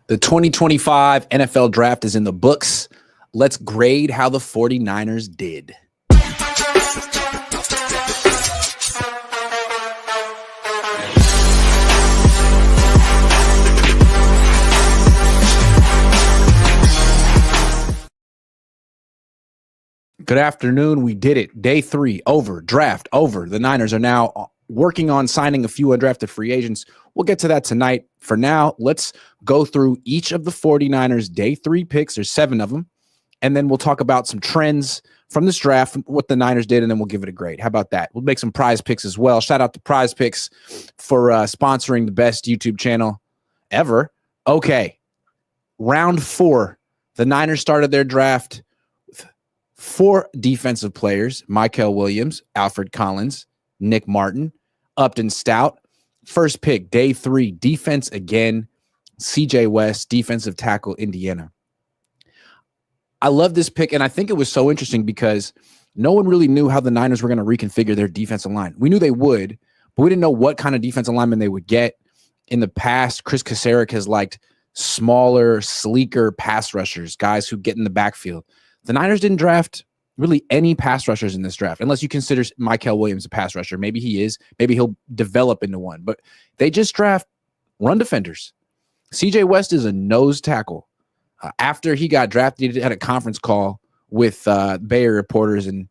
The 2025 NFL Draft is in the books. Let's grade how the 49ers did. Good afternoon. We did it. Day 3 over. Draft over. The Niners are now working on signing a few undrafted free agents. We'll get to that tonight. For now, let's go through each of the 49ers day 3 picks. There's 7 of them. And then we'll talk about some trends from this draft, what the Niners did, and then we'll give it a grade. How about that? We'll make some prize picks as well. Shout out to Prize Picks for sponsoring the best YouTube channel ever. Okay. Round 4. The Niners started their draft with 4 defensive players: Mykel Williams, Alfred Collins, Nick Martin, Upton Stout. First pick, day 3, defense again, CJ West, defensive tackle, Indiana. I love this pick, and I think it was so interesting because no one really knew how the Niners were going to reconfigure their defensive line. We knew they would, but we didn't know what kind of defensive lineman they would get. In the past, Chris Kasarik has liked smaller, sleeker pass rushers, guys who get in the backfield. The Niners didn't draft really any pass rushers in this draft, unless you consider Mykel Williams a pass rusher. Maybe he is. Maybe he'll develop into one. But they just draft run defenders. CJ West is a nose tackle. After he got drafted, he had a conference call with Bayer reporters, and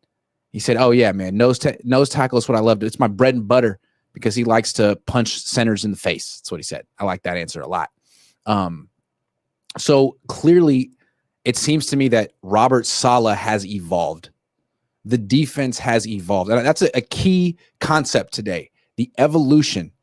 he said, "Oh, yeah, man, nose tackle is what I love. It's my bread and butter," because he likes to punch centers in the face. That's what he said. I like that answer a lot. So clearly, it seems to me that Robert Saleh has evolved. The defense has evolved. And that's a key concept today, the evolution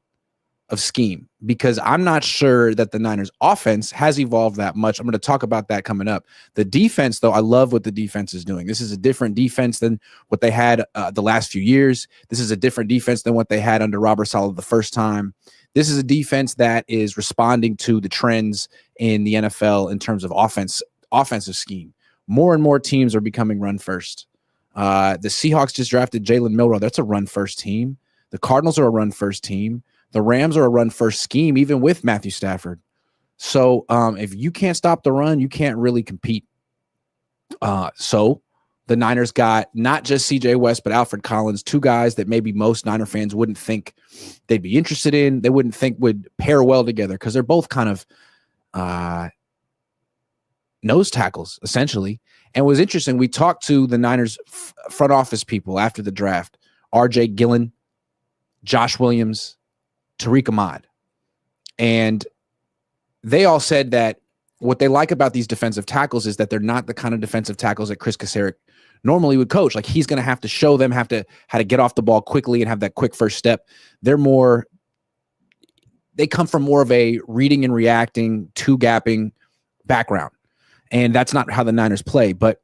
of scheme, because I'm not sure that the Niners offense has evolved that much. I'm going to talk about that coming up. The defense, though, I love what the defense is doing. This is a different defense than what they had the last few years. This is a different defense than what they had under Robert Saleh the first time. This is a defense that is responding to the trends in the NFL in terms of offensive scheme. More and more teams are becoming run first. The Seahawks just drafted Jalen Milroe. That's a run first team. The Cardinals are a run first team. The Rams are a run first scheme, even with Matthew Stafford. So if you can't stop the run, you can't really compete. So the Niners got not just CJ West, but Alfred Collins, 2 guys that maybe most Niner fans wouldn't think they'd be interested in. They wouldn't think would pair well together because they're both kind of nose tackles, essentially. And it was interesting. We talked to the Niners front office people after the draft: R.J. Gillen, Josh Williams, Tariq Ahmad. And they all said that what they like about these defensive tackles is that they're not the kind of defensive tackles that Chris Kasarik normally would coach. Like, he's going to have to show them how to get off the ball quickly and have that quick first step. They come from more of a reading and reacting, 2-gapping background. And that's not how the Niners play. But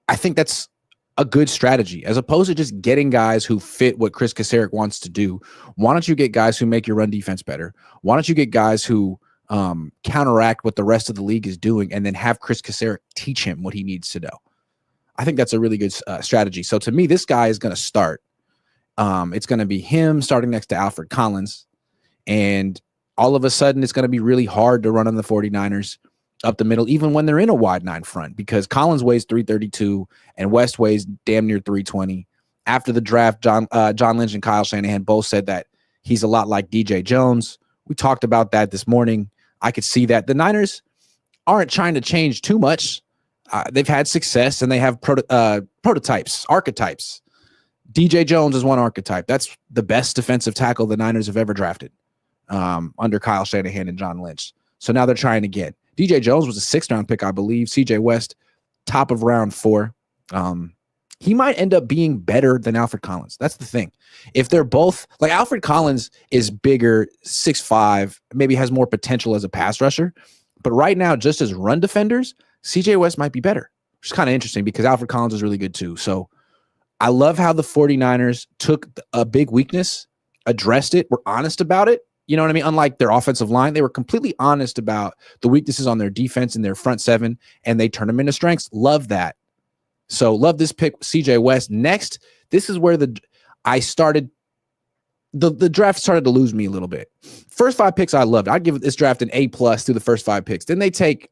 I think that's a good strategy, as opposed to just getting guys who fit what Chris Kasarik wants to do. Why don't you get guys who make your run defense better? Why don't you get guys who counteract what the rest of the league is doing, and then have Chris Kasarik teach him what he needs to know? I think that's a really good strategy. So to me, this guy is going to start. It's going to be him starting next to Alfred Collins. And all of a sudden, it's going to be really hard to run on the 49ers up the middle, even when they're in a wide 9 front, because Collins weighs 332 and West weighs damn near 320. After the draft, John Lynch and Kyle Shanahan both said that he's a lot like DJ Jones. We talked about that this morning. I could see that. The Niners aren't trying to change too much. They've had success, and they have prototypes, archetypes. DJ Jones is one archetype. That's the best defensive tackle the Niners have ever drafted under Kyle Shanahan and John Lynch. So now they're trying again. DJ Jones was a 6th-round pick, I believe. CJ West, top of round 4. He might end up being better than Alfred Collins. That's the thing. If they're both, like, Alfred Collins is bigger, 6'5", maybe has more potential as a pass rusher. But right now, just as run defenders, CJ West might be better, which is kind of interesting because Alfred Collins is really good too. So I love how the 49ers took a big weakness, addressed it, were honest about it. You know what I mean? Unlike their offensive line, they were completely honest about the weaknesses on their defense and their front 7, and they turned them into strengths. Love that. So love this pick, CJ West. Next, this is where I started the draft started to lose me a little bit. First 5 picks I loved. I'd give this draft an A+ through the first 5 picks. Then they take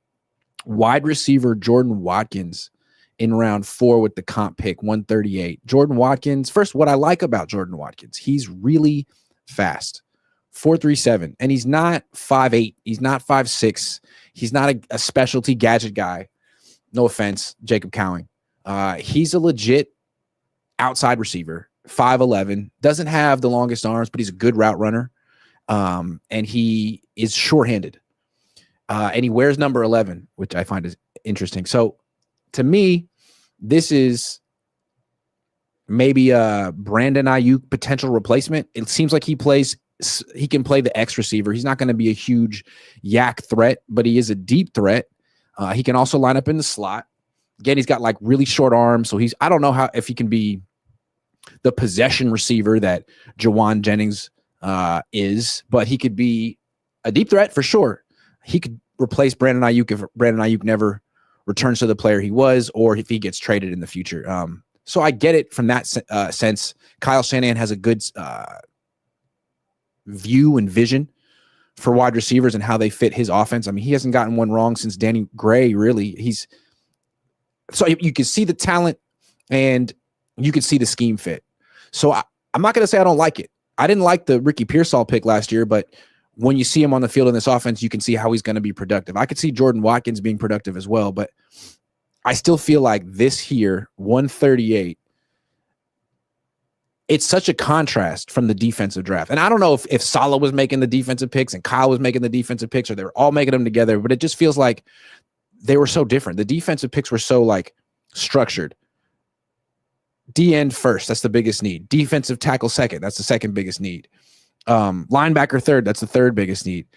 wide receiver Jordan Watkins in round 4 with the comp pick 138. Jordan Watkins, first, what I like about Jordan Watkins, he's really fast. 4.37, and he's not 5'8", he's not 5'6", he's not a specialty gadget guy. No offense, Jacob Cowing. He's a legit outside receiver, 5'11", doesn't have the longest arms, but he's a good route runner. And he is shorthanded. And he wears number 11, which I find is interesting. So to me, this is maybe a Brandon Ayuk potential replacement. It seems like he can play the X receiver. He's not going to be a huge yak threat, but he is a deep threat. He can also line up in the slot. Again, he's got like really short arms. So I don't know if he can be the possession receiver that Jawan Jennings is, but he could be a deep threat for sure. He could replace Brandon Ayuk if Brandon Ayuk never returns to the player he was, or if he gets traded in the future. So I get it from that sense. Kyle Shanahan has a good view and vision for wide receivers and how they fit his offense. I mean, he hasn't gotten one wrong since Danny Gray, really. So you can see the talent and you can see the scheme fit. So I'm not going to say I don't like it. I didn't like the Ricky Pearsall pick last year, but when you see him on the field in this offense, you can see how he's going to be productive. I could see Jordan Watkins being productive as well, but I still feel like this here, 138, it's such a contrast from the defensive draft. And I don't know if Saleh was making the defensive picks and Kyle was making the defensive picks, or they were all making them together, but it just feels like they were so different. The defensive picks were so like structured. D-end first, that's the biggest need. Defensive tackle second, that's the second biggest need. Linebacker third, that's the third biggest need.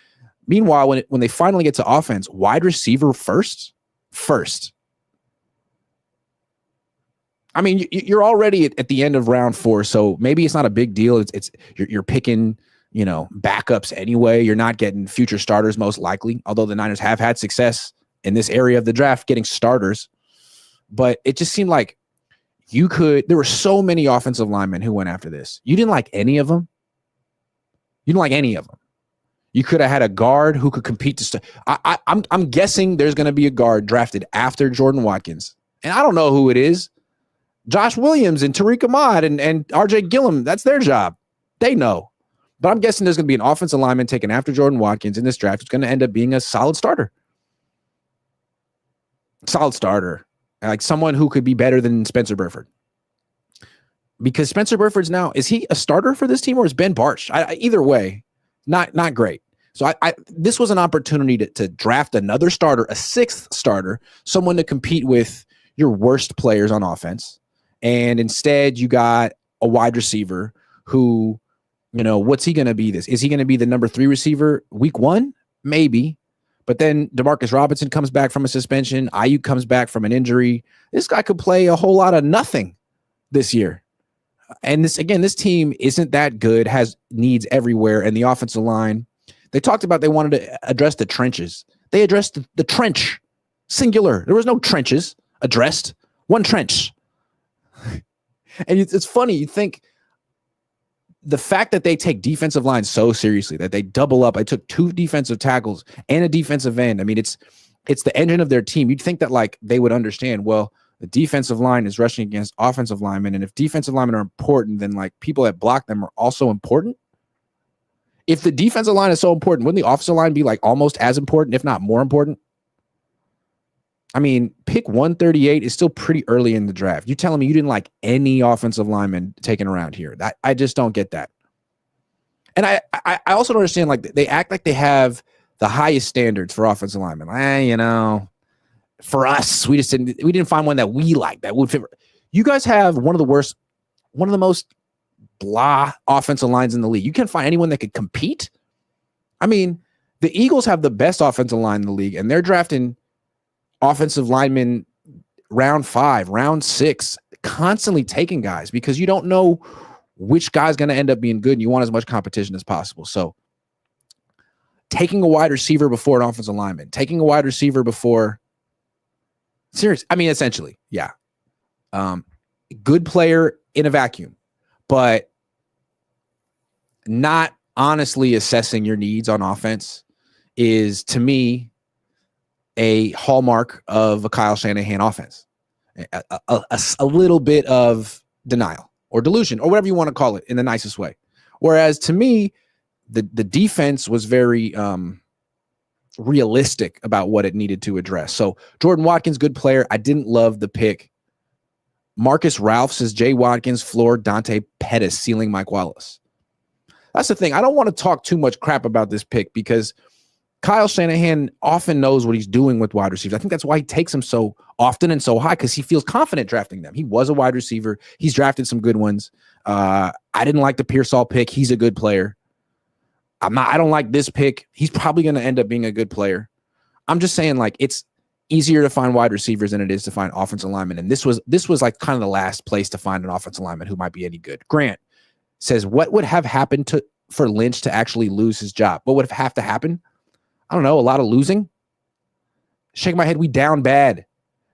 Meanwhile, when they finally get to offense, wide receiver first. I mean, you're already at the end of round 4, so maybe it's not a big deal. You're picking, backups anyway. You're not getting future starters most likely, although the Niners have had success in this area of the draft getting starters. But it just seemed like there were so many offensive linemen who went after this. You didn't like any of them. You could have had a guard who could compete to I'm guessing there's going to be a guard drafted after Jordan Watkins. And I don't know who it is. Josh Williams and Tariq Ahmad and RJ Gillum, that's their job. They know. But I'm guessing there's going to be an offensive lineman taken after Jordan Watkins in this draft. It's going to end up being a solid starter. Like someone who could be better than Spencer Burford. Because Spencer Burford's now, is he a starter for this team or is Ben Barch? Either way, not great. So this was an opportunity to draft another starter, a 6th starter, someone to compete with your worst players on offense. And instead you got a wide receiver who, what's he going to be? Is he going to be the number 3 receiver week 1? Maybe. But then DeMarcus Robinson comes back from a suspension. Ayuk comes back from an injury. This guy could play a whole lot of nothing this year. And this team isn't that good, has needs everywhere. And the offensive line, they talked about they wanted to address the trenches. They addressed the trench, singular. There was no trenches addressed, one trench. And it's funny. You think the fact that they take defensive line so seriously, that they double up. I took 2 defensive tackles and a defensive end. I mean, it's the engine of their team. You'd think that like they would understand, well, the defensive line is rushing against offensive linemen. And if defensive linemen are important, then like people that block them are also important. If the defensive line is so important, wouldn't the offensive line be like almost as important, if not more important? I mean, pick 138 is still pretty early in the draft. You're telling me you didn't like any offensive lineman taken around here. I just don't get that. And I also don't understand, like, they act like they have the highest standards for offensive linemen. For us, we didn't find one that we like that would fit. You guys have one of the most blah offensive lines in the league. You can't find anyone that could compete. I mean, the Eagles have the best offensive line in the league, and they're drafting offensive linemen round 5, round 6, constantly taking guys because you don't know which guy's going to end up being good, and you want as much competition as possible. So taking a wide receiver before an offensive lineman, taking a wide receiver before essentially, yeah. Good player in a vacuum, but not honestly assessing your needs on offense is, to me, a hallmark of a Kyle Shanahan offense. A little bit of denial or delusion or whatever you want to call it in the nicest way. Whereas to me, the defense was very realistic about what it needed to address. So Jordan Watkins, good player. I didn't love the pick. Marcus Ralph says Jay Watkins, floor, Dante Pettis, ceiling Mike Wallace. That's the thing. I don't want to talk too much crap about this pick because Kyle Shanahan often knows what he's doing with wide receivers. I think that's why he takes them so often and so high, because he feels confident drafting them. He was a wide receiver. He's drafted some good ones. I didn't like the Pearsall pick. He's a good player. I don't like this pick. He's probably going to end up being a good player. I'm just saying, like, it's easier to find wide receivers than it is to find offensive linemen. And this was like kind of the last place to find an offensive lineman who might be any good. Grant says, what would have happened for Lynch to actually lose his job? What would have to happen? I don't know, a lot of losing. Shake my head, we down bad,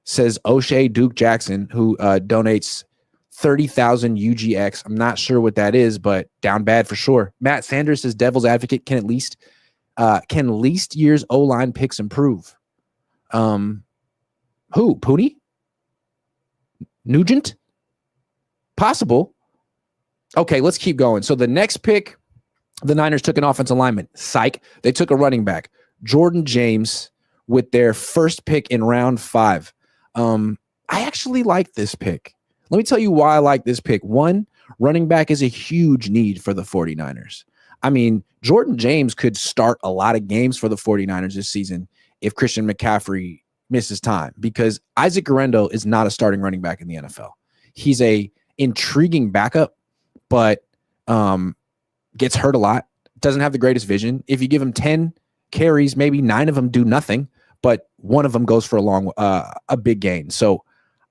says O'Shea Duke Jackson, who donates 30,000 UGX. I'm not sure what that is, but down bad for sure. Matt Sanders says devil's advocate, can least year's O-line picks improve? Who? Pooney? Nugent? Possible. Okay, let's keep going. So the next pick, the Niners took an offensive lineman. Psych. They took a running back, Jordan James, with their first pick in round 5. I actually like this pick. Let me tell you why I like this pick. One, running back is a huge need for the 49ers. I mean, Jordan James could start a lot of games for the 49ers this season if Christian McCaffrey misses time, because Isaac Guerendo is not a starting running back in the NFL. He's a intriguing backup, but gets hurt a lot, doesn't have the greatest vision. If you give him 10 carries, maybe 9 of them do nothing, but one of them goes for a big gain. So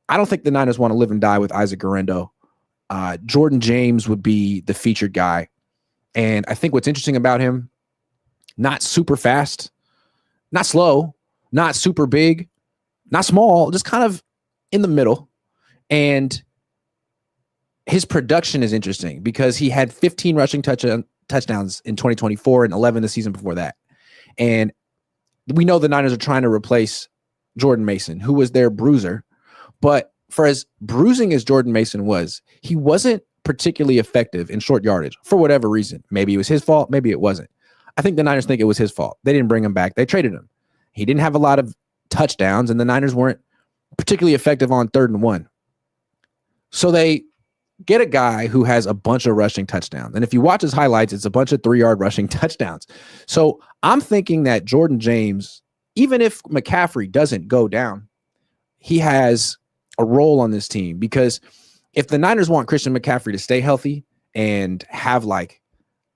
I don't think the Niners want to live and die with Isaac Guerendo. Jordan James would be the featured guy. And I think what's interesting about him, not super fast, not slow, not super big, not small, just kind of in the middle. And his production is interesting because he had 15 rushing touchdowns in 2024 and 11 the season before that. And we know the Niners are trying to replace Jordan Mason, who was their bruiser. But for as bruising as Jordan Mason was, he wasn't particularly effective in short yardage for whatever reason. Maybe it was his fault. Maybe it wasn't. I think the Niners think it was his fault. They didn't bring him back. They traded him. He didn't have a lot of touchdowns, and the Niners weren't particularly effective on 3rd and 1. So they get a guy who has a bunch of rushing touchdowns. And if you watch his highlights, it's a bunch of 3-yard rushing touchdowns. So I'm thinking that Jordan James, even if McCaffrey doesn't go down, he has a role on this team, because if the Niners want Christian McCaffrey to stay healthy and have like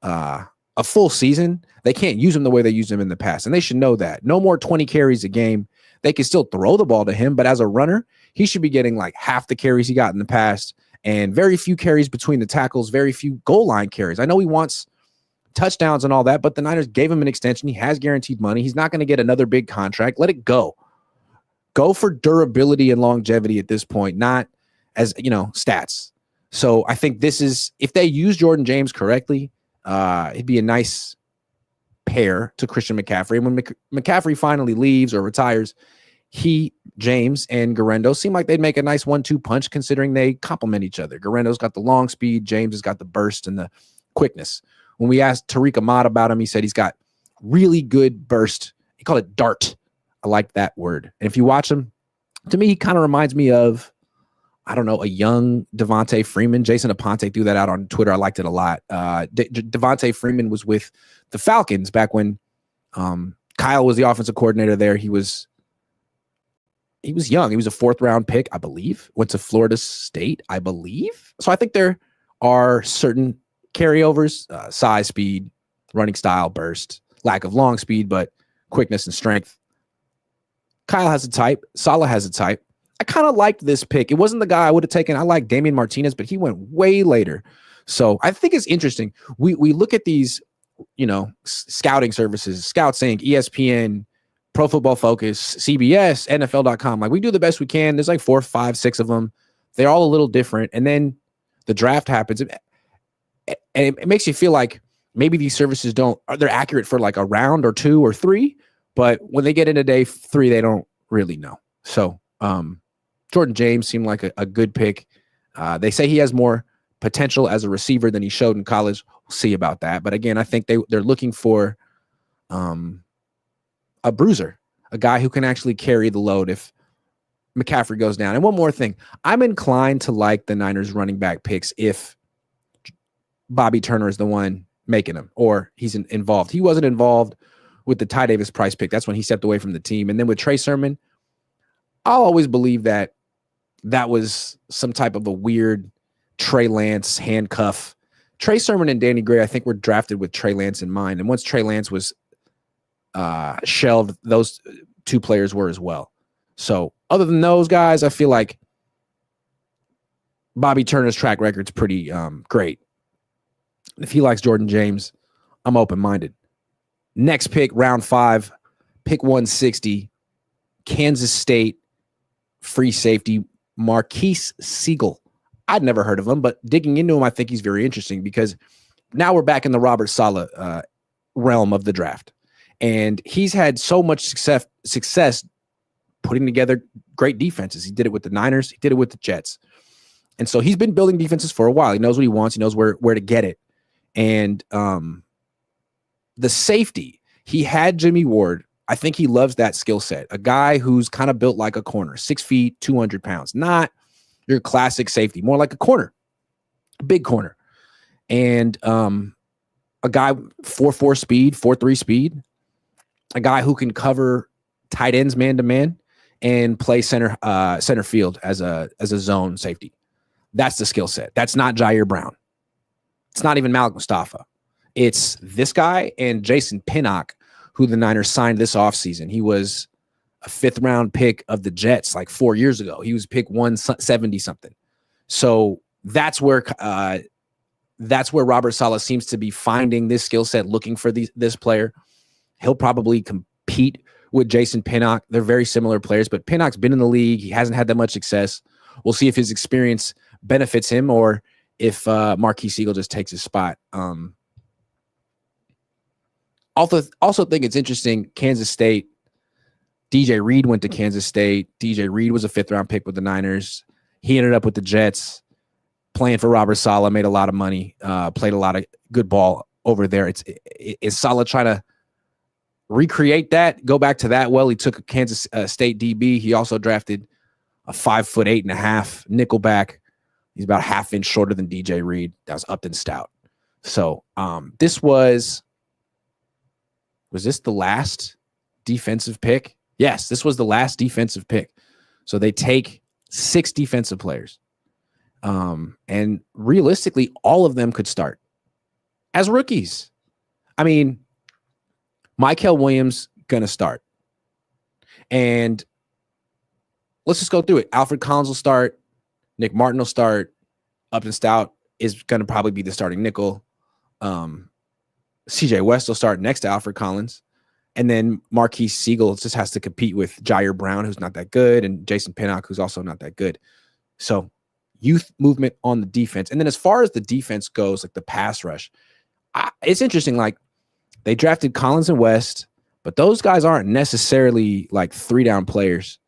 a full season, they can't use him the way they used him in the past. And they should know that. No more 20 carries a game. They can still throw the ball to him, but as a runner, he should be getting like half the carries he got in the past, and very few carries between the tackles, very few goal line carries. I know he wants touchdowns and all that, but the Niners gave him an extension. He has guaranteed money. He's not going to get another big contract. Let it go. Go for durability and longevity at this point, not as, stats. So I think this is, if they use Jordan James correctly, it'd be a nice pair to Christian McCaffrey. And when McCaffrey finally leaves or retires, James and Guerendo seem like they'd make a nice 1-2 punch, considering they complement each other. Guerendo's got the long speed. James has got the burst and the quickness. When we asked Tariq Ahmad about him, he said he's got really good burst. He called it dart. I like that word. And if you watch him, to me, he kind of reminds me of, I don't know, a young Devontae Freeman. Jason Aponte threw that out on Twitter. I liked it a lot. Devontae Freeman was with the Falcons back when Kyle was the offensive coordinator there. He was young. He was a 4th round pick, I believe. Went to Florida State, I believe. So I think there are certain carryovers, size, speed, running style, burst, lack of long speed, but quickness and strength. Kyle has a type. Saleh has a type. I kind of liked this pick. It wasn't the guy I would have taken. I like Damian Martinez, but he went way later. So I think it's interesting. We look at these, scouting services, Scouts Inc., ESPN, Pro Football Focus, CBS, NFL.com. Like, we do the best we can. There's like 4, 5, 6 of them. They're all a little different. And then the draft happens. And it makes you feel like maybe these services they're accurate for like a round or 2 or 3, but when they get into day 3, they don't really know. So Jordan James seemed like a good pick. They say he has more potential as a receiver than he showed in college. We'll see about that. But again, I think they're looking for a bruiser, a guy who can actually carry the load if McCaffrey goes down. And one more thing, I'm inclined to like the Niners running back picks if Bobby Turner is the one making them or he's involved. He wasn't involved with the Ty Davis Price pick. That's when he stepped away from the team. And then with Trey Sermon, I'll always believe that was some type of a weird Trey Lance handcuff. Trey Sermon and Danny Gray, I think, were drafted with Trey Lance in mind. And once Trey Lance was shelved, those 2 players were as well. So other than those guys, I feel like Bobby Turner's track record's pretty great. If he likes Jordan James, I'm open-minded. Next pick, round 5, pick 160, Kansas State free safety, Marquise Siegel. I'd never heard of him, but digging into him, I think he's very interesting because now we're back in the Robert Saleh realm of the draft. And he's had so much success putting together great defenses. He did it with the Niners. He did it with the Jets. And so he's been building defenses for a while. He knows what he wants. He knows where to get it. And the safety, he had Jimmy Ward. I think he loves that skill set. A guy who's kind of built like a corner, 6 feet, 200 pounds. Not your classic safety, more like a corner, a big corner. And a guy 4.4 speed, 4.3 speed, a guy who can cover tight ends man-to-man and play center field as a zone safety. That's the skill set. That's not Jair Brown. It's not even Malik Mustafa. It's this guy and Jason Pinnock, who the Niners signed this offseason. He was a 5th-round pick of the Jets like 4 years ago. He was pick 170-something. So that's where Robert Saleh seems to be finding this skill set, looking for this player. He'll probably compete with Jason Pinnock. They're very similar players, but Pinnock's been in the league. He hasn't had that much success. We'll see if his experience benefits him or if Marquise Siegel just takes his spot. Also think it's interesting, Kansas State, DJ Reed went to Kansas State. DJ Reed was a 5th-round pick with the Niners. He ended up with the Jets, playing for Robert Saleh, made a lot of money, played a lot of good ball over there. Is Saleh trying to recreate that, go back to that? Well, he took a Kansas State DB. He also drafted a 5'8.5" nickelback. He's about 1/2 inch shorter than DJ Reed. That was Upton Stout. So this was this the last defensive pick? Yes, this was the last defensive pick. So they take 6 defensive players. And realistically, all of them could start as rookies. I mean, Mykel Williams going to start. And let's just go through it. Alfred Collins will start. Nick Martin will start. Upton Stout is going to probably be the starting nickel. CJ West will start next to Alfred Collins. And then Marquise Siegel just has to compete with Jair Brown, who's not that good, and Jason Pinnock, who's also not that good. So youth movement on the defense. And then as far as the defense goes, like the pass rush, it's interesting. Like they drafted Collins and West, but those guys aren't necessarily like 3-down players.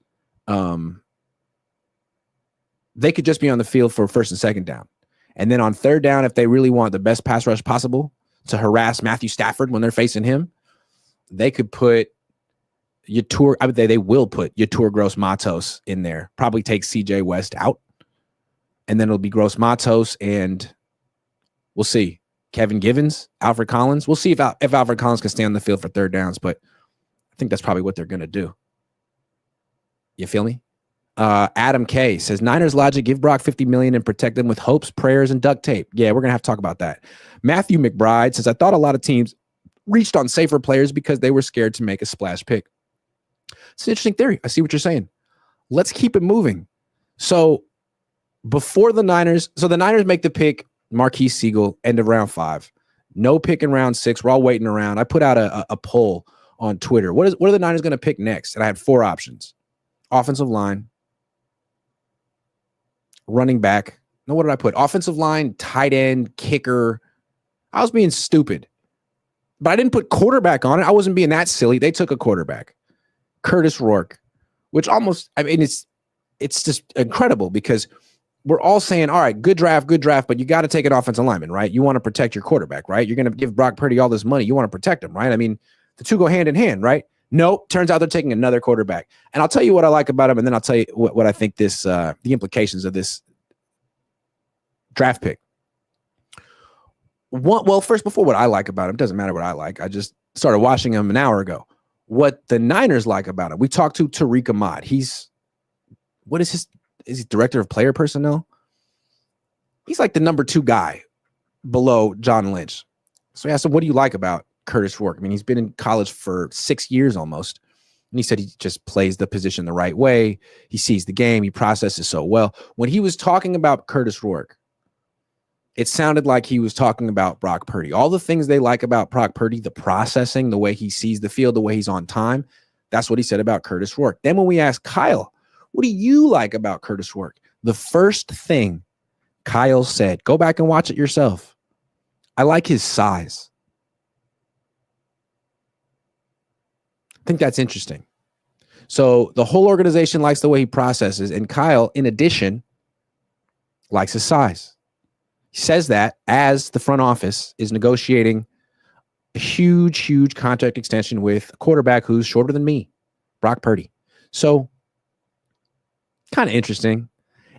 They could just be on the field for 1st and 2nd down. And then on 3rd down, if they really want the best pass rush possible to harass Matthew Stafford when they're facing him, they could put Yetur. I would say they will put Yetur Gross-Matos in there. Probably take CJ West out, and then it'll be Gross-Matos, and we'll see Kevin Givens, Alfred Collins. We'll see if Alfred Collins can stay on the field for 3rd downs, but I think that's probably what they're going to do. You feel me? Adam K says, Niners logic, give Brock $50 million and protect them with hopes, prayers, and duct tape. Yeah, we're going to have to talk about that. Matthew McBride says, I thought a lot of teams reached on safer players because they were scared to make a splash pick. It's an interesting theory. I see what you're saying. Let's keep it moving. So before the Niners make the pick, Marquise Siegel, end of round 5. No pick in round 6. We're all waiting around. I put out a poll on Twitter. What are the Niners going to pick next? And I had 4 options. Offensive line, running back. No, what did I put? Offensive line, tight end, kicker. I was being stupid. But I didn't put quarterback on it. I wasn't being that silly. They took a quarterback, Curtis Rourke, which almost, I mean, it's just incredible because we're all saying, all right, good draft, but you got to take an offensive lineman, right? You want to protect your quarterback, right? You're going to give Brock Purdy all this money. You want to protect him, right? I mean, the two go hand in hand, right? Nope. Turns out they're taking another quarterback. And I'll tell you what I like about him, and then I'll tell you what I think the implications of this draft pick. Well, first, before what I like about him, doesn't matter what I like. I just started watching him an hour ago. What the Niners like about him, we talked to Tariq Ahmad. Is he director of player personnel? He's like the number 2 guy below John Lynch. So I asked him, what do you like about Curtis Rourke? I mean, he's been in college for 6 years almost. And he said he just plays the position the right way. He sees the game. He processes so well. When he was talking about Curtis Rourke, it sounded like he was talking about Brock Purdy. All the things they like about Brock Purdy, the processing, the way he sees the field, the way he's on time, that's what he said about Curtis Rourke. Then when we asked Kyle, what do you like about Curtis Rourke? The first thing Kyle said, go back and watch it yourself. I like his size. I think that's interesting. So the whole organization likes the way he processes, and Kyle, in addition, likes his size. He says that as the front office is negotiating a huge contract extension with a quarterback who's shorter than me, Brock Purdy. So kind of interesting.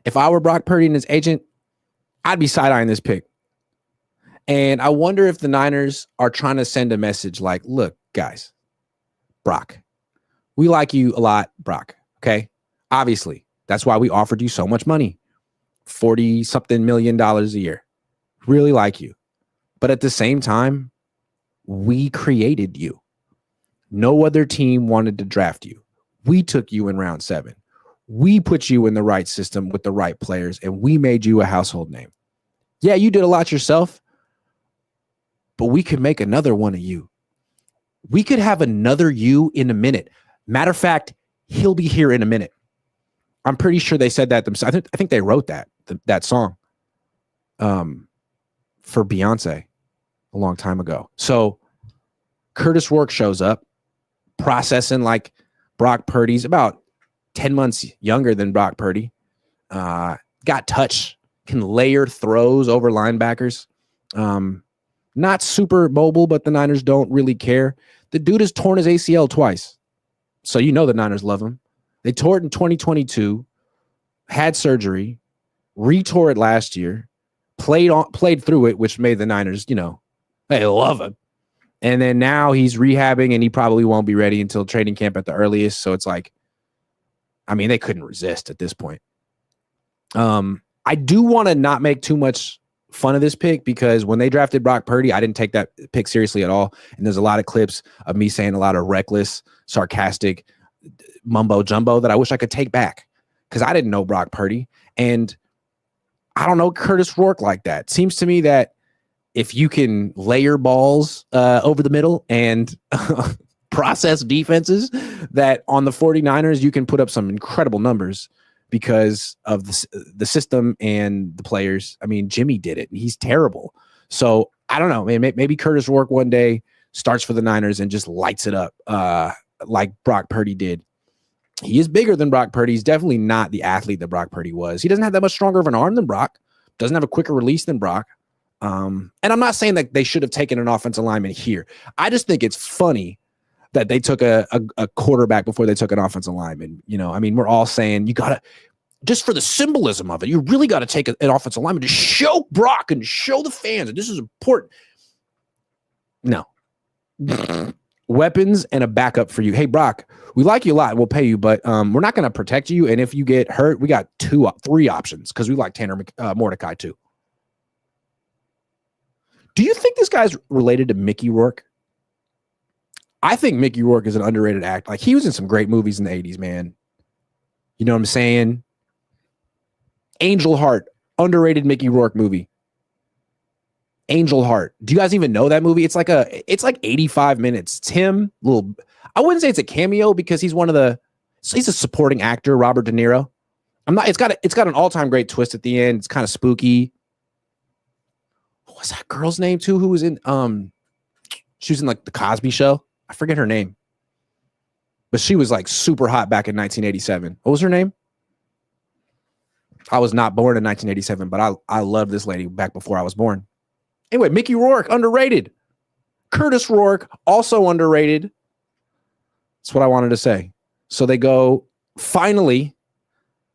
If I were Brock Purdy and his agent, I'd be side-eyeing this pick. And I wonder if the Niners are trying to send a message like, look, guys, Brock, we like you a lot, Brock, okay? Obviously, that's why we offered you so much money. 40-something million dollars a year. Really like you. But at the same time, we created you. No other team wanted to draft you. We took you in round 7. We put you in the right system with the right players, and we made you a household name. Yeah, you did a lot yourself, but we could make another one of you. We could have another you in a minute. Matter of fact, he'll be here in a minute. I'm pretty sure they said that themselves. I think they wrote that song for Beyonce a long time ago. So Curtis Rourke shows up, processing like Brock Purdy's about 10 months younger than Brock Purdy. Got touch, can layer throws over linebackers. Not super mobile, but the Niners don't really care. The dude has torn his ACL twice. So you know the Niners love him. They tore it in 2022, had surgery, retore it last year, played through it, which made the Niners, they love him. And then now he's rehabbing, and he probably won't be ready until training camp at the earliest. So it's like, I mean, they couldn't resist at this point. I do want to not make too much fun of this pick because when they drafted Brock Purdy, I didn't take that pick seriously at all. And there's a lot of clips of me saying a lot of reckless, sarcastic mumbo jumbo that I wish I could take back because I didn't know Brock Purdy. And I don't know Curtis Rourke like that. Seems to me that if you can layer balls over the middle and process defenses, that on the 49ers, you can put up some incredible numbers because of the system and the players. I mean, Jimmy did it, and he's terrible. So I don't know. Maybe Curtis Rourke one day starts for the Niners and just lights it up like Brock Purdy did. He is bigger than Brock Purdy. He's definitely not the athlete that Brock Purdy was. He doesn't have that much stronger of an arm than Brock. Doesn't have a quicker release than Brock. And I'm not saying that they should have taken an offensive lineman here. I just think it's funny that they took a quarterback before they took an offensive lineman. I mean, we're all saying you got to, just for the symbolism of it, you really got to take an offensive lineman to show Brock and show the fans that this is important. No. Weapons and a backup for you. Hey, Brock, we like you a lot and we'll pay you, but we're not going to protect you. And if you get hurt, we got 3 options because we like Tanner Mordecai too. Do you think this guy's related to Mickey Rourke? I think Mickey Rourke is an underrated act. Like, he was in some great movies in the 80s, man. You know what I'm saying? Angel Heart, underrated Mickey Rourke movie. Angel Heart. Do you guys even know that movie? It's like 85 minutes. It's him. I wouldn't say it's a cameo because he's he's a supporting actor, Robert De Niro. It's got an all-time great twist at the end. It's kind of spooky. What was that girl's name too? Who was in She was in like the Cosby Show. I forget her name, but she was like super hot back in 1987. What was her name? I was not born in 1987, but I loved this lady back before I was born. Anyway, Mickey Rourke, underrated. Curtis Rourke, also underrated. That's what I wanted to say. So they go, finally,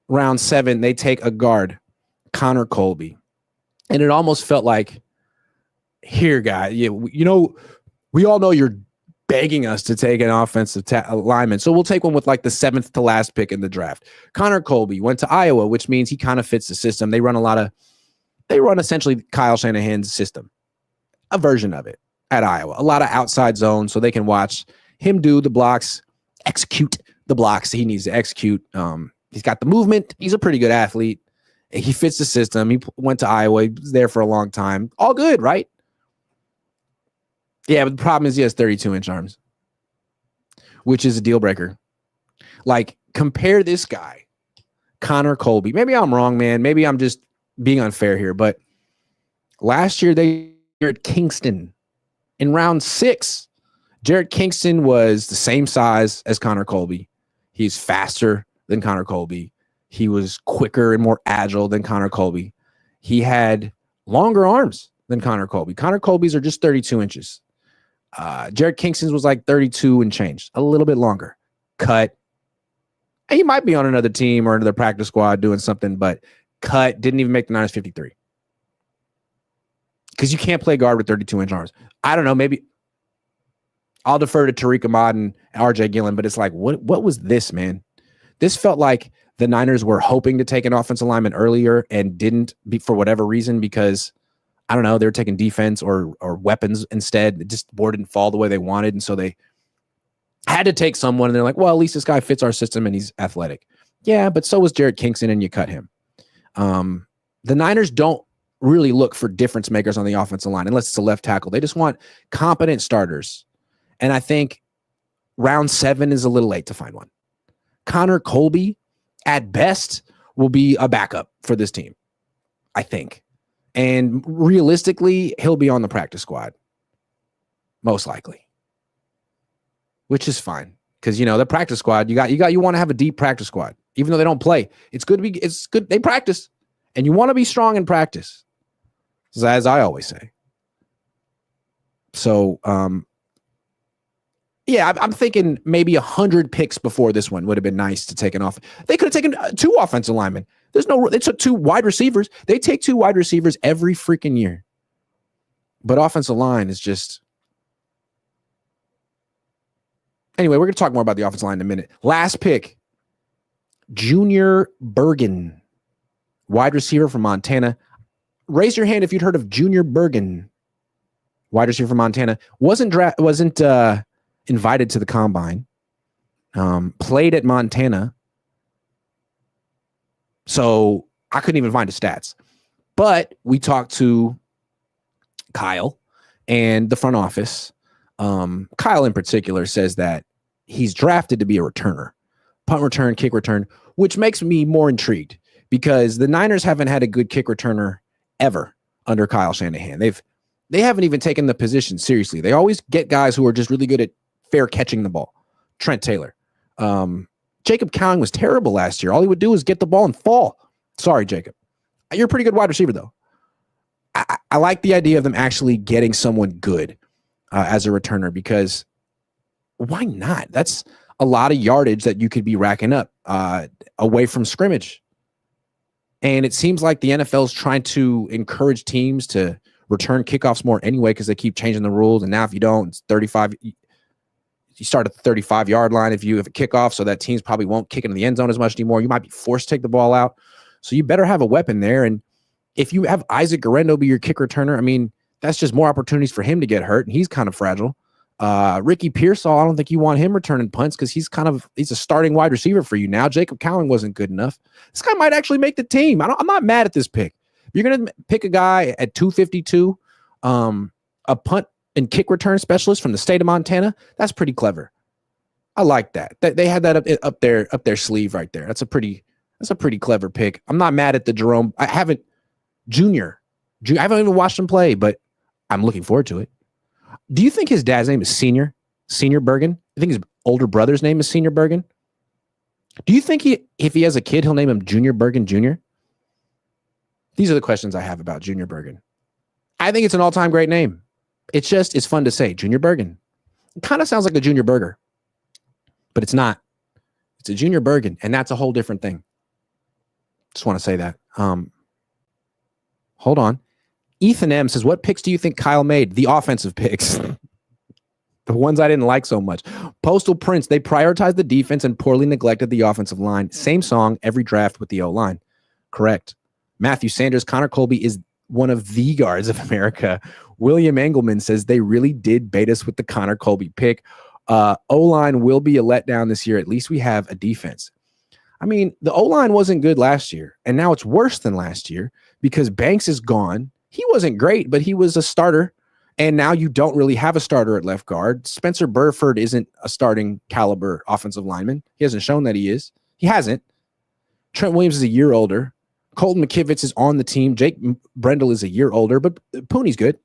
round 7, they take a guard, Connor Colby. And it almost felt like, here, guy, you know, we all know you're begging us to take an offensive lineman. So we'll take one with like the 7th to last pick in the draft. Connor Colby went to Iowa, which means he kind of fits the system. They run essentially Kyle Shanahan's system, a version of it at Iowa. A lot of outside zones so they can watch him do the blocks, execute the blocks he needs to execute. He's got the movement. He's a pretty good athlete. He fits the system. He went to Iowa. He was there for a long time. All good, right? Yeah, but the problem is he has 32-inch arms, which is a deal breaker. Like, compare this guy, Connor Colby. Maybe I'm wrong, man. Maybe I'm just being unfair here, but last year they were at Kingston in round 6. Jared Kingston was the same size as Connor Colby. He's faster than Connor Colby. He was quicker and more agile than Connor Colby. He had longer arms than Connor Colby. Connor Colby's are just 32 inches. Jared Kingston's was like 32 and change, a little bit longer. Cut. He might be on another team or another practice squad doing something, but cut, didn't even make the Niners 53. Because you can't play guard with 32-inch arms. I don't know, maybe I'll defer to Tariq Ahmad and RJ Gillen, but it's like, what was this, man? This felt like the Niners were hoping to take an offensive lineman earlier and didn't for whatever reason, because I don't know, they were taking defense or weapons instead. It just board didn't fall the way they wanted. And so they had to take someone, and they're like, well, at least this guy fits our system and he's athletic. Yeah, but so was Jared Kingston, and you cut him. The Niners don't really look for difference makers on the offensive line unless it's a left tackle. They just want competent starters. And I think round 7 is a little late to find one. Connor Colby, at best, will be a backup for this team, I think. And realistically, he'll be on the practice squad, most likely, which is fine. Because, you know, the practice squad, you want to have a deep practice squad, even though they don't play. It's good. They practice, and you want to be strong in practice, as I always say. So, yeah, I'm thinking maybe 100 picks before this one would have been nice to take an off. They could have taken 2 offensive linemen. They took 2 wide receivers. They take 2 wide receivers every freaking year. But offensive line is just. Anyway, we're going to talk more about the offensive line in a minute. Last pick, Junior Bergen, wide receiver from Montana. Raise your hand if you'd heard of Junior Bergen, wide receiver from Montana. Wasn't invited to the combine. Played at Montana. So I couldn't even find his stats. But we talked to Kyle and the front office. Kyle in particular says that he's drafted to be a returner, punt return, kick return, which makes me more intrigued because the Niners haven't had a good kick returner ever under Kyle Shanahan. They haven't even taken the position seriously. They always get guys who are just really good at fair catching the ball. Trent Taylor. Jacob Cohn was terrible last year. All he would do is get the ball and fall. Sorry, Jacob. You're a pretty good wide receiver, though. I like the idea of them actually getting someone good as a returner, because why not? That's a lot of yardage that you could be racking up away from scrimmage. And it seems like the NFL is trying to encourage teams to return kickoffs more anyway, because they keep changing the rules. And now if you don't, it's 35. You start at the 35-yard line if you have a kickoff, so that teams probably won't kick into the end zone as much anymore. You might be forced to take the ball out. So you better have a weapon there. And if you have Isaac Guerrero be your kick returner, I mean, that's just more opportunities for him to get hurt, and he's kind of fragile. Ricky Pearsall, I don't think you want him returning punts because he's a starting wide receiver for you now. Jacob Cowan wasn't good enough. This guy might actually make the team. I'm not mad at this pick. If you're going to pick a guy at 252, a punt and kick return specialist from the state of Montana, that's pretty clever. I like that. They had that up their sleeve right there. That's a pretty clever pick. I'm not mad at the Jerome. I haven't even watched him play, but I'm looking forward to it. Do you think his dad's name is Senior Bergen? I think his older brother's name is Senior Bergen. Do you think if he has a kid, he'll name him Junior Bergen Jr.? These are the questions I have about Junior Bergen. I think it's an all-time great name. It's fun to say, Junior Bergen. It kind of sounds like a Junior Burger, but it's not. It's a Junior Bergen, and that's a whole different thing. Just want to say that. Hold on. Ethan M says, what picks do you think Kyle made? The offensive picks. The ones I didn't like so much. Postal Prince, they prioritized the defense and poorly neglected the offensive line. Same song every draft with the O-line. Correct. Matthew Sanders, Connor Colby is one of the guards of America. William Engelman says they really did bait us with the Connor Colby pick. O-line will be a letdown this year. At least we have a defense. I mean, the O-line wasn't good last year, and now it's worse than last year because Banks is gone. He wasn't great, but he was a starter, and now you don't really have a starter at left guard. Spencer Burford isn't a starting caliber offensive lineman. He hasn't shown that he is. He hasn't. Trent Williams is a year older. Colton McKivitz is on the team. Jake Brendel is a year older, but Pooney's good.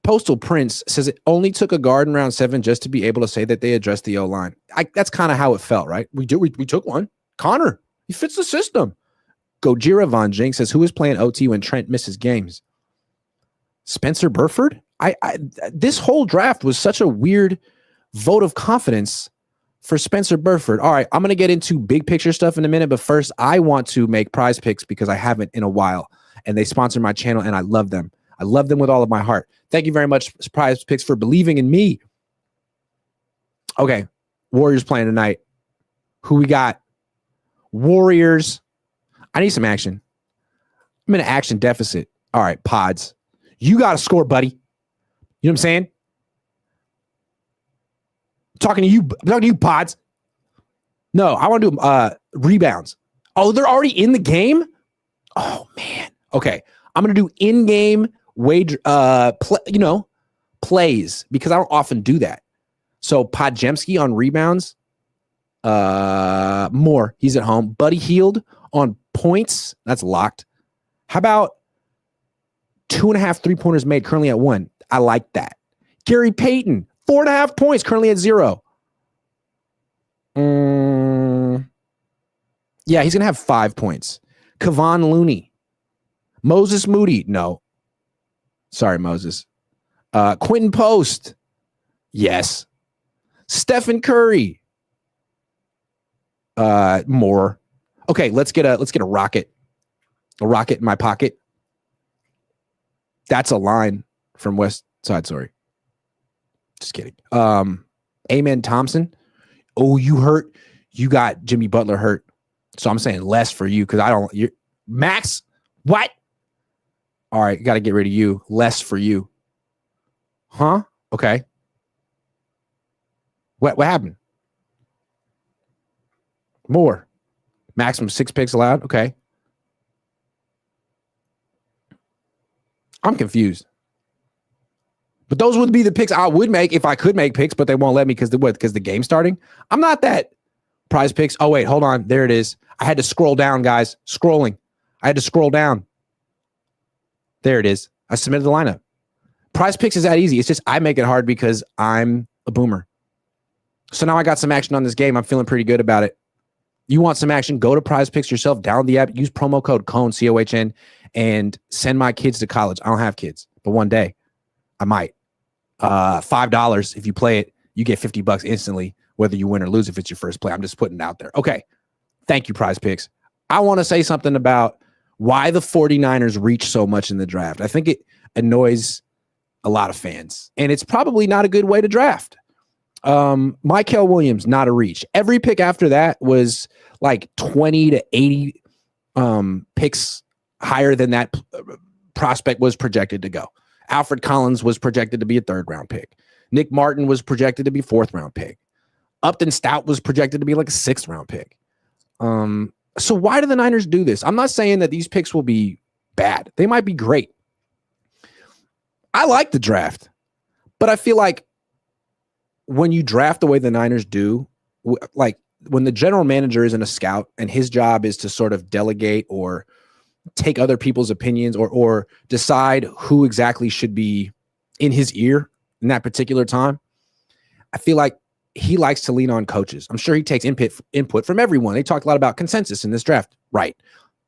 Postal Prince says it only took a guard in round 7 just to be able to say that they addressed the O-line. That's kind of how it felt, right? We took one. Connor, he fits the system. Gojira Von Jinx says, who is playing OT when Trent misses games? Spencer Burford? This whole draft was such a weird vote of confidence for Spencer Burford. All right, I'm going to get into big picture stuff in a minute, but first I want to make prize picks because I haven't in a while, and they sponsor my channel, and I love them. I love them with all of my heart. Thank you very much, Prize Picks, for believing in me. Okay, Warriors playing tonight. Who we got? Warriors. I need some action. I'm in an action deficit. All right, Pods. You got to score, buddy. You know what I'm saying? I'm talking to you, Pods. No, I want to do rebounds. Oh, they're already in the game? Oh, man. Okay, I'm going to do in-game wager, plays because I don't often do that. So Podziemski on rebounds. More. He's at home. Buddy Hield on points. That's locked. How about 2.5 3-pointers made, currently at 1? I like that. Gary Payton, 4.5 points, currently at 0. Yeah, he's going to have 5 points. Kevon Looney. Moses Moody. No. Sorry, Moses. Quentin Post. Yes. Stephen Curry. More. Okay, let's get a rocket. A rocket in my pocket. That's a line from West Side Story. Just kidding. Amen Thompson. Oh, you hurt. You got Jimmy Butler hurt. So I'm saying less for you because I don't. You're Max. What? All right, got to get rid of you. Less for you. Huh? Okay. What happened? More. Maximum 6 picks allowed. Okay. I'm confused. But those would be the picks I would make if I could make picks, but they won't let me because the game's starting. I'm not that. Prize picks. Oh, wait, hold on. There it is. I had to scroll down, guys. Scrolling. I had to scroll down. There it is. I submitted the lineup. Prize picks is that easy. It's just I make it hard because I'm a boomer. So now I got some action on this game. I'm feeling pretty good about it. You want some action? Go to Prize Picks yourself. Download the app. Use promo code Cohn, COHN, and send my kids to college. I don't have kids, but one day I might. $5 if you play it, you get $50 instantly, whether you win or lose if it's your first play. I'm just putting it out there. Okay. Thank you, Prize Picks. I want to say something about why the 49ers reach so much in the draft. I think it annoys a lot of fans, and it's probably not a good way to draft. Mykel Williams, not a reach. Every pick after that was like 20 to 80 picks higher than that prospect was projected to go. Alfred Collins was projected to be a 3rd-round pick. Nick Martin was projected to be 4th-round pick. Upton Stout was projected to be like a 6th-round pick. So why do the Niners do this? I'm not saying that these picks will be bad. They might be great. I like the draft, but I feel like when you draft the way the Niners do, like when the general manager isn't a scout and his job is to sort of delegate or take other people's opinions or decide who exactly should be in his ear in that particular time. I feel like he likes to lean on coaches. I'm sure he takes input from everyone. They talked a lot about consensus in this draft, right?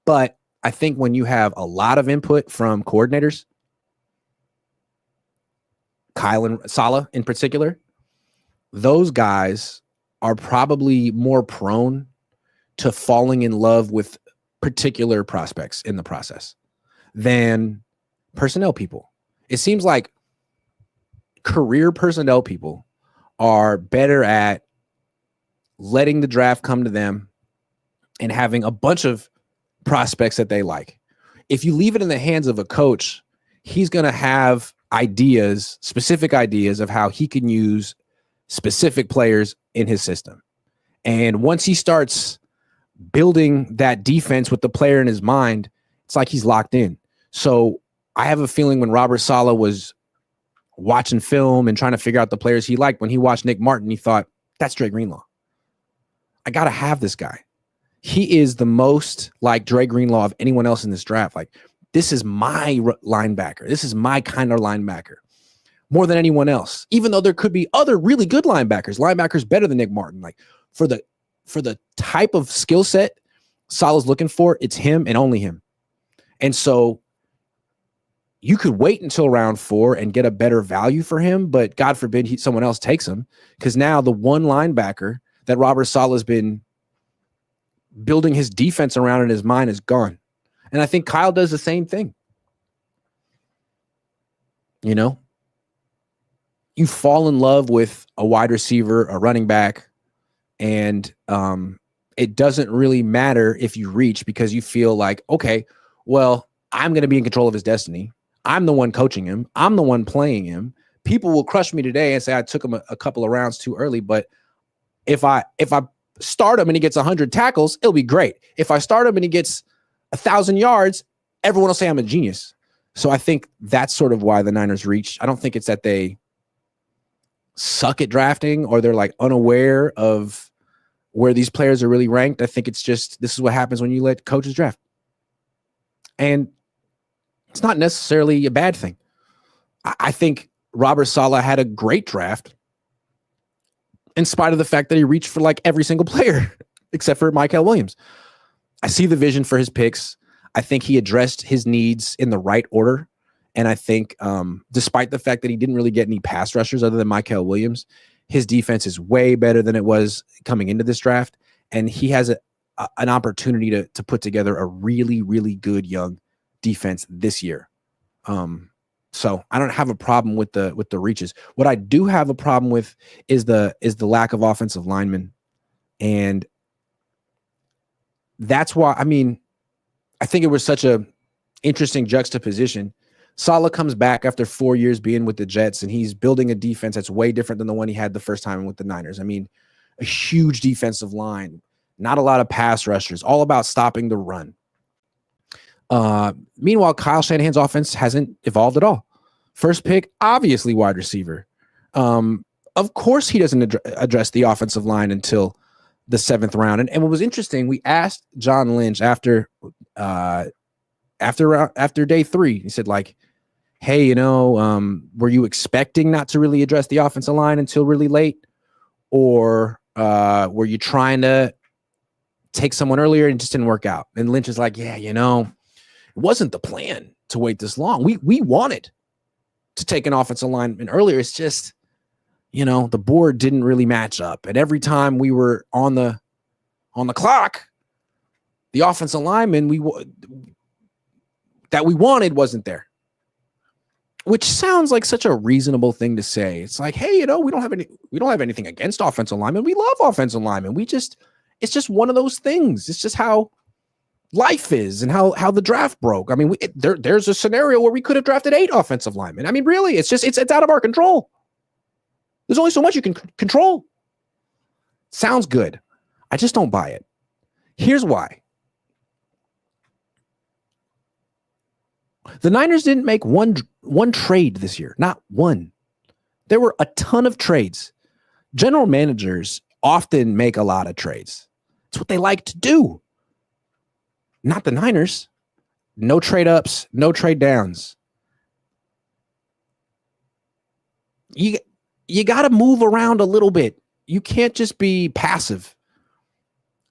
But I think when you have a lot of input from coordinators, Kyle and Saleh in particular, those guys are probably more prone to falling in love with particular prospects in the process than personnel people. It seems like career personnel people are better at letting the draft come to them and having a bunch of prospects that they like. If you leave it in the hands of a coach, he's going to have ideas, specific ideas of how he can use specific players in his system. And once he starts building that defense with the player in his mind, it's like he's locked in. So I have a feeling when Robert Saleh was watching film and trying to figure out the players he liked, when he watched Nick Martin, he thought, that's Dre Greenlaw. I got to have this guy. He is the most like Dre Greenlaw of anyone else in this draft. Like, this is my linebacker. This is my kind of linebacker more than anyone else, even though there could be other really good linebackers better than Nick Martin. Like for the type of skill set Saleh's looking for, it's him and only him. And so you could wait until round 4 and get a better value for him, but God forbid someone else takes him, because now the one linebacker that Robert Saleh has been building his defense around in his mind is gone. And I think Kyle does the same thing. You know, you fall in love with a wide receiver, a running back, and it doesn't really matter if you reach, because you feel like, okay, well, I'm going to be in control of his destiny. I'm the one coaching him. I'm the one playing him. People will crush me today and say I took him a couple of rounds too early, but if I start him and he gets 100 tackles, it'll be great. If I start him and he gets 1,000 yards, everyone will say I'm a genius. So I think that's sort of why the Niners reached. I don't think it's that they suck at drafting or they're like unaware of where these players are really ranked. I think it's just, this is what happens when you let coaches draft. And it's not necessarily a bad thing. I think Robert Saleh had a great draft in spite of the fact that he reached for like every single player except for Mykel Williams. I see the vision for his picks. I think he addressed his needs in the right order. And I think despite the fact that he didn't really get any pass rushers other than Mykel Williams, his defense is way better than it was coming into this draft. And he has an opportunity to put together a really, really good young defense this year. So I don't have a problem with the reaches. What I do have a problem with is the lack of offensive linemen. And that's why, I mean, I think it was such a interesting juxtaposition. Saleh comes back after 4 years being with the Jets, and he's building a defense that's way different than the one he had the first time with the Niners. I mean, a huge defensive line, not a lot of pass rushers, all about stopping the run. Meanwhile, Kyle Shanahan's offense hasn't evolved at all. First pick, obviously wide receiver. Of course, he doesn't address the offensive line until the 7th round. And what was interesting, we asked John Lynch after day 3, he said, like, hey, you know, were you expecting not to really address the offensive line until really late? Or were you trying to take someone earlier and it just didn't work out? And Lynch is like, yeah, you know, it wasn't the plan to wait this long. We wanted to take an offensive lineman earlier. It's just, you know, the board didn't really match up. And every time we were on the clock, the offensive lineman that we wanted wasn't there. Which sounds like such a reasonable thing to say. It's like, hey, you know, we don't have anything against offensive linemen. We love offensive linemen. It's just one of those things. It's just how life is and how the draft broke. I mean, there's a scenario where we could have drafted 8 offensive linemen. I mean, really, it's out of our control. There's only so much you can control. Sounds good. I just don't buy it. Here's why. The Niners didn't make one trade this year. Not one. There were a ton of trades. General managers often make a lot of trades. It's what they like to do. Not the Niners. No trade ups, no trade downs. You got to move around a little bit. You can't just be passive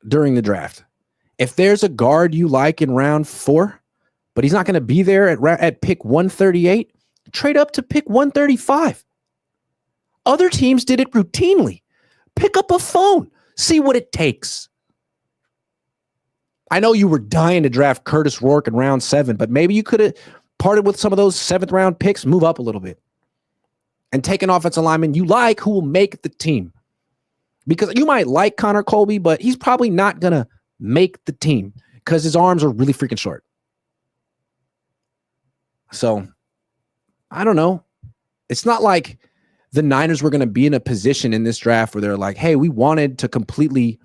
during the draft. If there's a guard you like in round 4, but he's not going to be there at pick 138, trade up to pick 135. Other teams did it routinely. Pick up a phone. See what it takes. I know you were dying to draft Curtis Rourke in round 7, but maybe you could have parted with some of those 7th round picks, move up a little bit, and take an offensive lineman you like who will make the team. Because you might like Connor Colby, but he's probably not going to make the team because his arms are really freaking short. So, I don't know. It's not like the Niners were going to be in a position in this draft where they're like, hey, we wanted to completely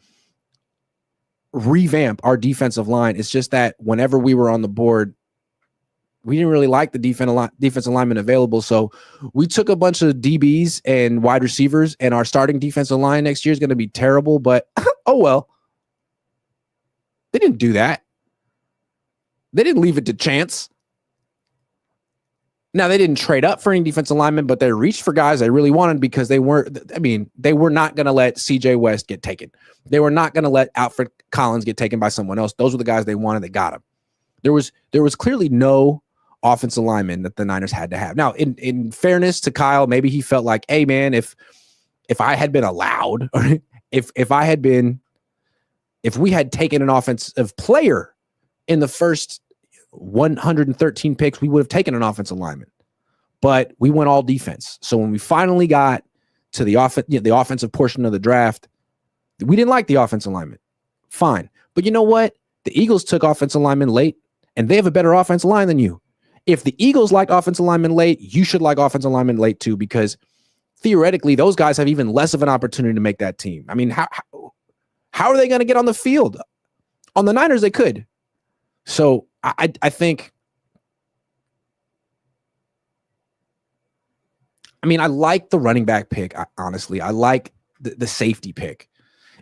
revamp our defensive line. It's just that whenever we were on the board, we didn't really like the defensive lineman available. So we took a bunch of DBs and wide receivers, and our starting defensive line next year is going to be terrible, but oh well. They didn't do that. They didn't leave it to chance. Now, they didn't trade up for any defensive linemen, but they reached for guys they really wanted because they were not going to let CJ West get taken. They were not going to let Alfred Collins get taken by someone else. Those were the guys they wanted. They got him. There was clearly no offensive lineman that the Niners had to have. Now, in fairness to Kyle, maybe he felt like, hey, man, if I had been allowed, or if we had taken an offensive player in the first 113 picks, we would have taken an offensive lineman, but we went all defense. So when we finally got to the offensive portion of the draft, we didn't like the offensive lineman. Fine. But you know what? The Eagles took offensive linemen late, and they have a better offensive line than you. If the Eagles liked offensive linemen late, you should like offensive linemen late too, because theoretically, those guys have even less of an opportunity to make that team. I mean, how are they going to get on the field? On the Niners, they could. So I think, I mean, I like the running back pick, honestly. I like the safety pick.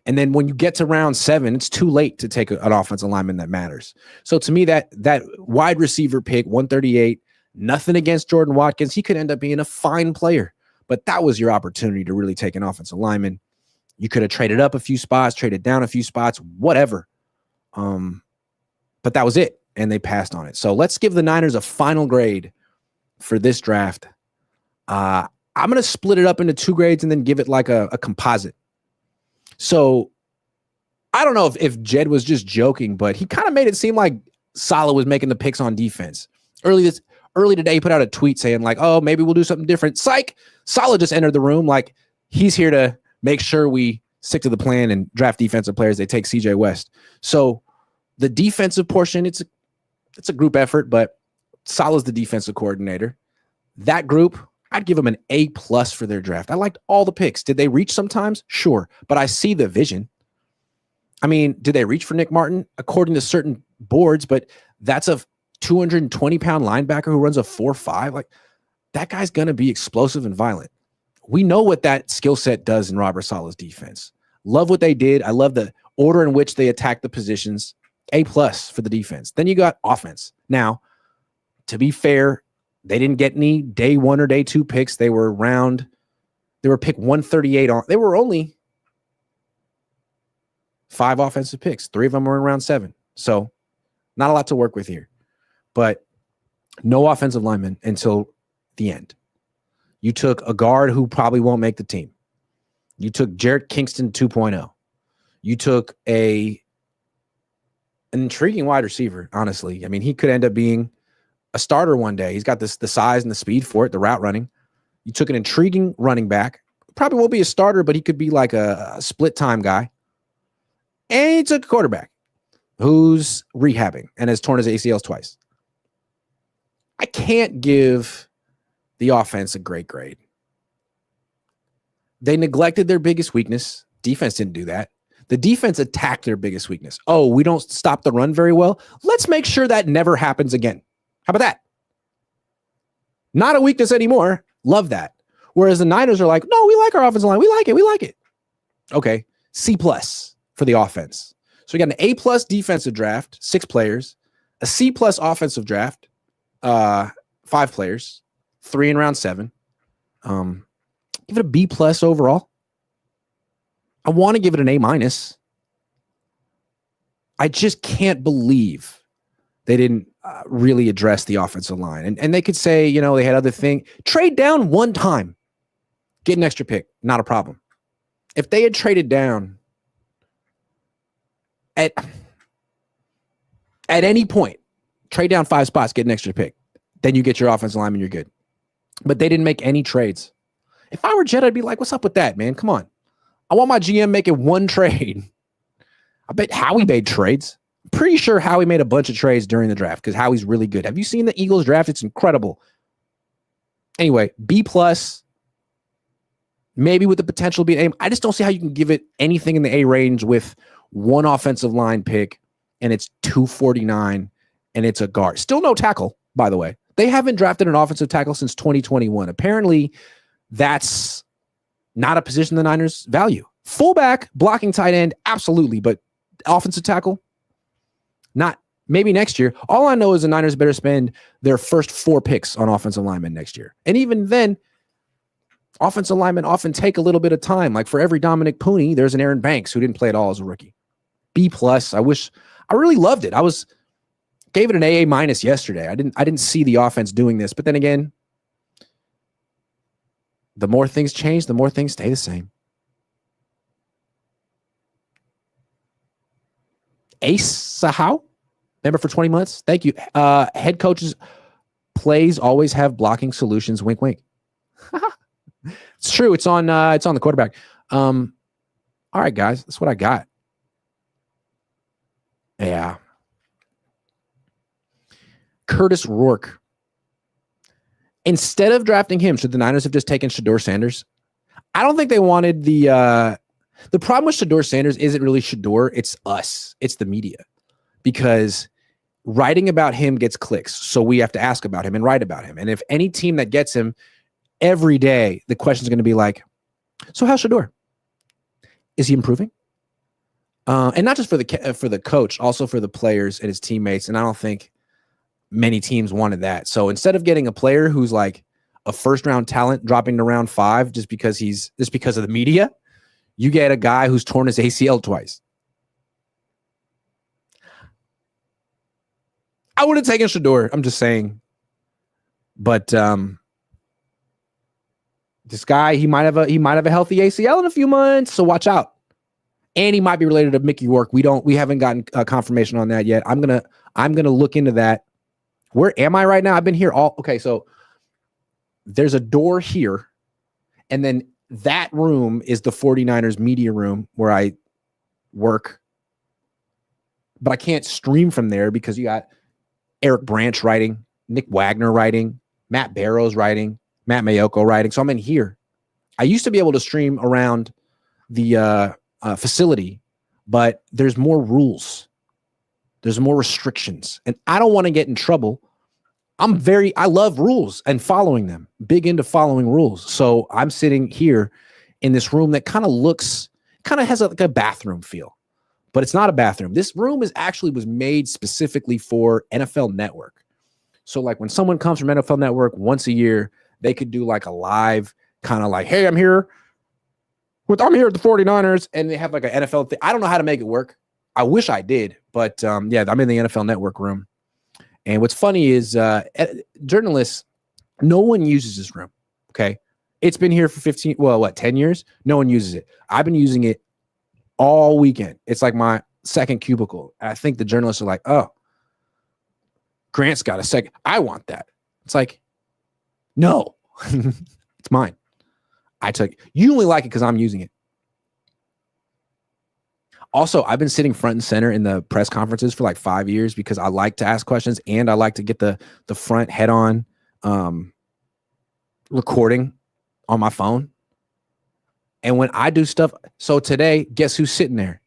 And then when you get to round 7, it's too late to take an offensive lineman that matters. So to me, that wide receiver pick, 138, nothing against Jordan Watkins. He could end up being a fine player, but that was your opportunity to really take an offensive lineman. You could have traded up a few spots, traded down a few spots, whatever. But that was it, and they passed on it. So let's give the Niners a final grade for this draft. I'm going to split it up into 2 grades and then give it like a composite. So I don't know if Jed was just joking, but he kind of made it seem like Saleh was making the picks on defense. Early today, he put out a tweet saying like, oh, maybe we'll do something different. Psych! Saleh just entered the room like he's here to make sure we stick to the plan and draft defensive players. They take CJ West. So the defensive portion, it's a group effort, but Saleh's the defensive coordinator. That group, I'd give them an A+ for their draft. I liked all the picks. Did they reach sometimes? Sure. But I see the vision. I mean, did they reach for Nick Martin? According to certain boards, but that's a 220-pound linebacker who runs a 4.5. Like, that guy's going to be explosive and violent. We know what that skill set does in Robert Saleh's defense. Love what they did. I love the order in which they attacked the positions. A+ for the defense. Then you got offense. Now, to be fair, they didn't get any day 1 or day 2 picks. They were pick 138 on. They were only 5 offensive picks. 3 of them were in round 7. So not a lot to work with here. But no offensive lineman until the end. You took a guard who probably won't make the team. You took Jarrett Kingston 2.0. You took an intriguing wide receiver, honestly. I mean, he could end up being a starter one day. He's got the size and the speed for it, the route running. You took an intriguing running back. Probably won't be a starter, but he could be like a split time guy. And you took a quarterback who's rehabbing and has torn his ACLs twice. I can't give the offense a great grade. They neglected their biggest weakness. Defense didn't do that. The defense attacked their biggest weakness. Oh, we don't stop the run very well. Let's make sure that never happens again. How about that? Not a weakness anymore. Love that. Whereas the Niners are like, no, we like our offensive line. We like it. We like it. Okay. C+ for the offense. So we got an A+ defensive draft, 6 players, A C+ offensive draft, 5 players, 3 in round 7. Give it a B+ overall. I want to give it an A-. I just can't believe they didn't really address the offensive line. And they could say, you know, they had other things. Trade down one time. Get an extra pick. Not a problem. If they had traded down at any point, trade down 5 spots, get an extra pick. Then you get your offensive lineman, you're good. But they didn't make any trades. If I were Jet, I'd be like, what's up with that, man? Come on. I want my GM making one trade. I bet Howie made trades. I'm pretty sure Howie made a bunch of trades during the draft because Howie's really good. Have you seen the Eagles draft? It's incredible. Anyway, B+, maybe with the potential to be an A. I just don't see how you can give it anything in the A range with one offensive line pick and it's 249 and it's a guard. Still no tackle, by the way. They haven't drafted an offensive tackle since 2021. Apparently, that's not a position the Niners value. Fullback, blocking tight end, absolutely. But offensive tackle, not. Maybe next year. All I know is the Niners better spend their first 4 picks on offensive linemen next year. And even then, offensive linemen often take a little bit of time. Like for every Dominic Pooney, there's an Aaron Banks who didn't play at all as a rookie. B+. I really loved it. Gave it an A- yesterday. I didn't see the offense doing this. But then again, the more things change, the more things stay the same. Ace Sahau, member for 20 months. Thank you. Head coaches plays always have blocking solutions. Wink, wink. It's true. It's on the quarterback. All right, guys. That's what I got. Yeah. Curtis Rourke. Instead of drafting him, should the Niners have just taken Shedeur Sanders? I don't think they wanted the problem with Shedeur Sanders isn't really Shedeur, it's us. It's the media. Because writing about him gets clicks. So we have to ask about him and write about him. And if any team that gets him every day, the question is going to be like, so how's Shedeur? Is he improving? And not just for the coach, also for the players and his teammates. And I don't think many teams wanted that. So instead of getting a player who's like a first round talent dropping to round 5 just because of the media, you get a guy who's torn his ACL twice. I would have taken Shedeur. I'm just saying. But this guy, he might have a healthy ACL in a few months, so watch out. And he might be related to Mickey Rourke. We haven't gotten confirmation on that yet. I'm gonna look into that. Where am I right now? I've been here okay, so there's a door here, and then that room is the 49ers media room where I work. But I can't stream from there because you got Eric Branch writing, Nick Wagner writing, Matt Barrows writing, Matt Mayoko writing. So I'm in here. I used to be able to stream around the facility, but there's more rules. There's more restrictions, and I don't want to get in trouble. I love rules and following them, big into following rules. So I'm sitting here in this room that kind of has like a bathroom feel, but it's not a bathroom. This room was made specifically for NFL Network. So like when someone comes from NFL Network once a year, they could do like a live kind of like, hey, I'm here at the 49ers, and they have like an NFL thing. I don't know how to make it work. I wish I did, but yeah, I'm in the NFL Network room. And what's funny is journalists, no one uses this room, okay? It's been here for 10 years? No one uses it. I've been using it all weekend. It's like my second cubicle. I think the journalists are like, oh, Grant's got a second. I want that. It's like, no, it's mine. You only like it because I'm using it. Also, I've been sitting front and center in the press conferences for like 5 years because I like to ask questions and I like to get the front head-on recording on my phone. And when I do stuff, so today, guess who's sitting there?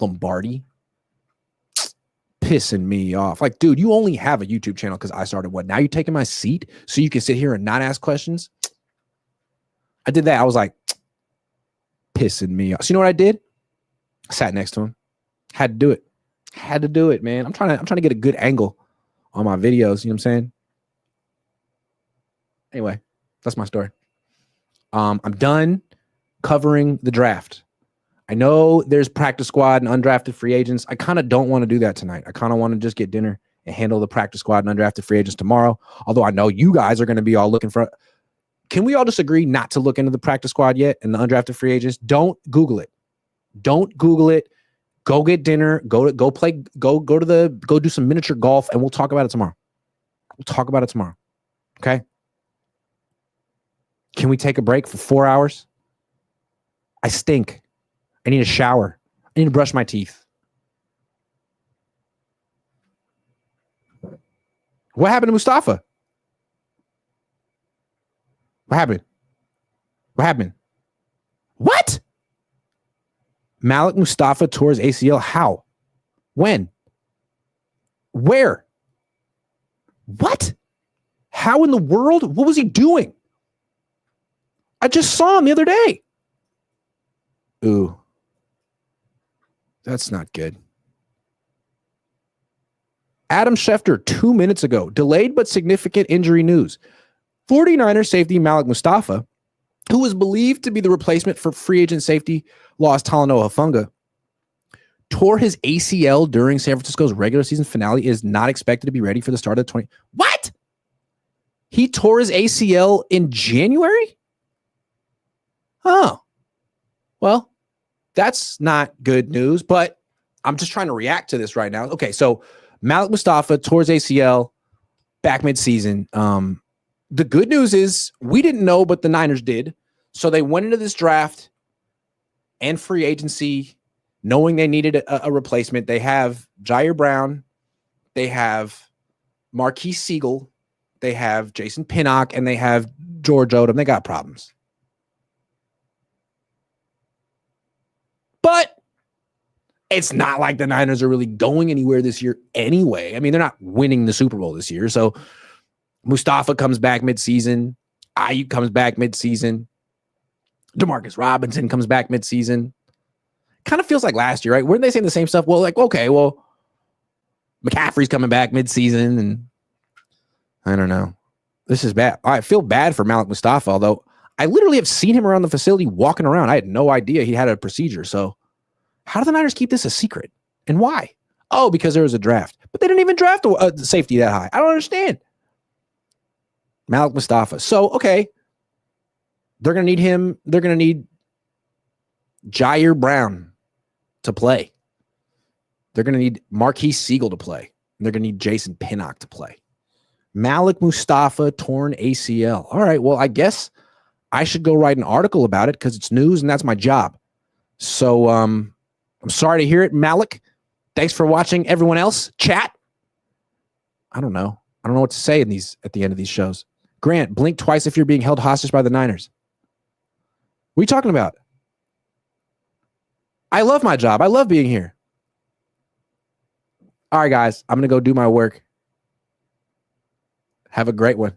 Lombardi. Pissing me off. Like, dude, you only have a YouTube channel because I started one. Now you're taking my seat so you can sit here and not ask questions? I did that. I was like, pissing me off. So you know what I did? I sat next to him. Had to do it. Had to do it, man. I'm trying to get a good angle on my videos. You know what I'm saying? Anyway, that's my story. I'm done covering the draft. I know there's practice squad and undrafted free agents. I kind of don't want to do that tonight. I kind of want to just get dinner and handle the practice squad and undrafted free agents tomorrow. Although I know you guys are going to be all looking for. Can we all just agree not to look into the practice squad yet and the undrafted free agents? Don't Google it. Don't Google it. Go get dinner. Go do some miniature golf, and we'll talk about it tomorrow. Okay. Can we take a break for 4 hours? I stink. I need a shower. I need to brush my teeth. What happened to Mustafa? What happened? What? Malik Mustafa tore his ACL. How? When? Where? What? How in the world? What was he doing? I just saw him the other day. Ooh. That's not good. Adam Schefter, 2 minutes ago. Delayed but significant injury news. 49ers safety Malik Mustafa, who was believed to be the replacement for free agent safety loss Talanoa Hufanga, tore his ACL during San Francisco's regular season finale, is not expected to be ready for the start of the 20. What? He tore his ACL in January? Oh. Well, that's not good news, but I'm just trying to react to this right now. Okay, so Malik Mustafa tore his ACL back midseason. The good news is we didn't know, but the Niners did. So they went into this draft and free agency knowing they needed a replacement. They have Jair Brown. They have Marquise Siegel. They have Jason Pinnock, and they have George Odom. They got problems. But it's not like the Niners are really going anywhere this year anyway. I mean, they're not winning the Super Bowl this year. So Mustafa comes back midseason. Ayuk comes back midseason. Demarcus Robinson comes back midseason. Kind of feels like last year, right? Weren't they saying the same stuff? Well, like, okay, well, McCaffrey's coming back midseason, and I don't know. This is bad. I feel bad for Malik Mustafa, although I literally have seen him around the facility walking around. I had no idea he had a procedure. So how do the Niners keep this a secret? And why? Oh, because there was a draft. But they didn't even draft a safety that high. I don't understand. Malik Mustafa. So, okay. They're going to need him. They're going to need Jair Brown to play. They're going to need Marquise Siegel to play. And they're going to need Jason Pinnock to play. Malik Mustafa, torn ACL. All right, well, I guess I should go write an article about it because it's news and that's my job. So I'm sorry to hear it, Malik. Thanks for watching, everyone else. Chat. I don't know what to say at the end of these shows. Grant, blink twice if you're being held hostage by the Niners. What are you talking about? I love my job. I love being here. All right, guys, I'm going to go do my work. Have a great one.